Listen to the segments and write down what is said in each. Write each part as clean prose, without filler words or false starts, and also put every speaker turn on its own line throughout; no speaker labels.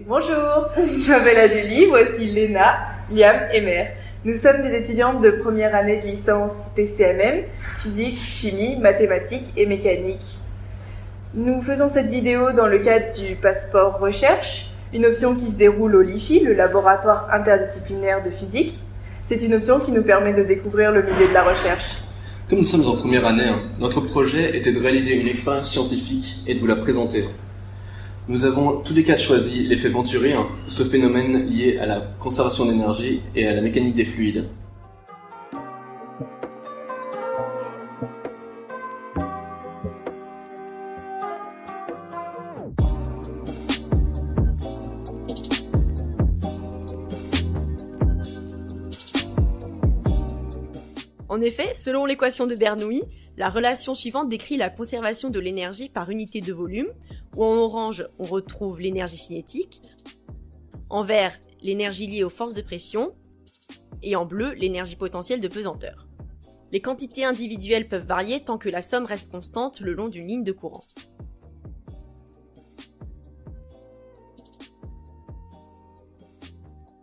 Bonjour, je m'appelle Adélie, voici Léna, Liam et Mère. Nous sommes des étudiantes de première année de licence PCMM, physique, chimie, mathématiques et mécanique. Nous faisons cette vidéo dans le cadre du passeport recherche, une option qui se déroule au LIFI, le laboratoire interdisciplinaire de physique. C'est une option qui nous permet de découvrir le milieu de la recherche.
Comme nous sommes en première année, notre projet était de réaliser une expérience scientifique et de vous la présenter. Nous avons tous les quatre choisi l'effet Venturi, ce phénomène lié à la conservation d'énergie et à la mécanique des fluides.
En effet, selon l'équation de Bernoulli, la relation suivante décrit la conservation de l'énergie par unité de volume, où en orange on retrouve l'énergie cinétique, en vert l'énergie liée aux forces de pression, et en bleu l'énergie potentielle de pesanteur. Les quantités individuelles peuvent varier tant que la somme reste constante le long d'une ligne de courant.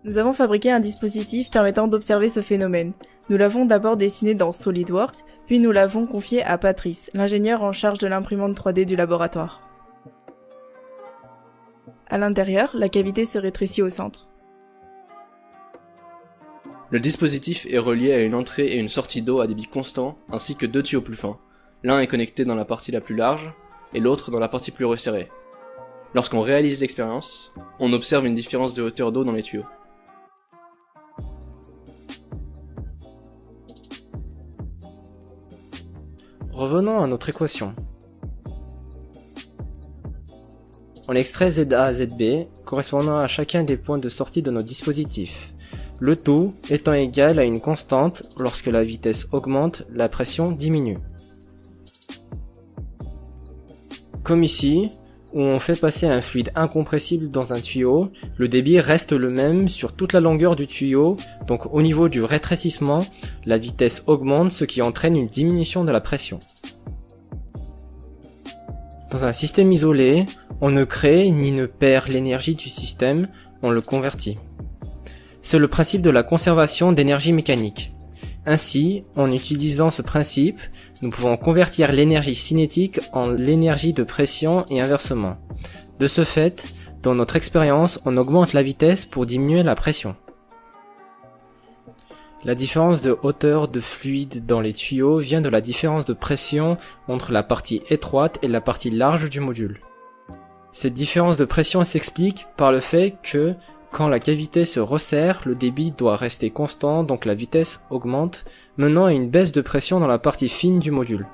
Nous avons fabriqué un dispositif permettant d'observer ce phénomène. Nous l'avons d'abord dessiné dans SolidWorks, puis nous l'avons confié à Patrice, l'ingénieur en charge de l'imprimante 3D du laboratoire. À l'intérieur, la cavité se rétrécit au centre.
Le dispositif est relié à une entrée et une sortie d'eau à débit constant, ainsi que deux tuyaux plus fins. L'un est connecté dans la partie la plus large, et l'autre dans la partie plus resserrée. Lorsqu'on réalise l'expérience, on observe une différence de hauteur d'eau dans les tuyaux.
Revenons à notre équation. On extrait ZA à ZB correspondant à chacun des points de sortie de notre dispositif. Le tout étant égal à une constante, lorsque la vitesse augmente, la pression diminue. Comme ici, où on fait passer un fluide incompressible dans un tuyau, le débit reste le même sur toute la longueur du tuyau, donc au niveau du rétrécissement, la vitesse augmente, ce qui entraîne une diminution de la pression. Dans un système isolé, on ne crée ni ne perd l'énergie du système, on le convertit. C'est le principe de la conservation d'énergie mécanique. Ainsi, en utilisant ce principe, nous pouvons convertir l'énergie cinétique en l'énergie de pression et inversement. De ce fait, dans notre expérience, on augmente la vitesse pour diminuer la pression. La différence de hauteur de fluide dans les tuyaux vient de la différence de pression entre la partie étroite et la partie large du module. Cette différence de pression s'explique par le fait que, quand la cavité se resserre, le débit doit rester constant, donc la vitesse augmente, menant à une baisse de pression dans la partie fine du module.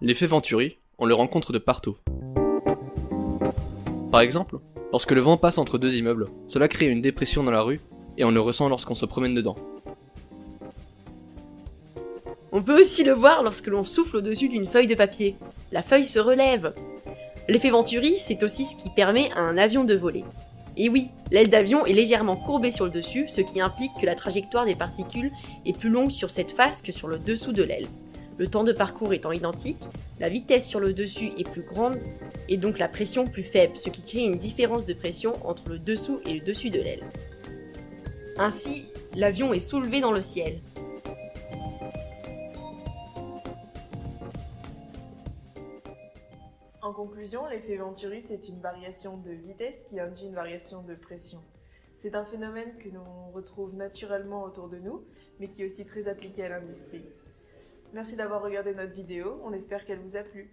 L'effet Venturi, on le rencontre de partout. Par exemple, lorsque le vent passe entre deux immeubles, cela crée une dépression dans la rue, et on le ressent lorsqu'on se promène dedans.
On peut aussi le voir lorsque l'on souffle au-dessus d'une feuille de papier. La feuille se relève. L'effet Venturi, c'est aussi ce qui permet à un avion de voler. Et oui, l'aile d'avion est légèrement courbée sur le dessus, ce qui implique que la trajectoire des particules est plus longue sur cette face que sur le dessous de l'aile. Le temps de parcours étant identique, la vitesse sur le dessus est plus grande et donc la pression plus faible, ce qui crée une différence de pression entre le dessous et le dessus de l'aile. Ainsi, l'avion est soulevé dans le ciel.
En conclusion, l'effet Venturi, c'est une variation de vitesse qui induit une variation de pression. C'est un phénomène que l'on retrouve naturellement autour de nous, mais qui est aussi très appliqué à l'industrie. Merci d'avoir regardé notre vidéo, on espère qu'elle vous a plu.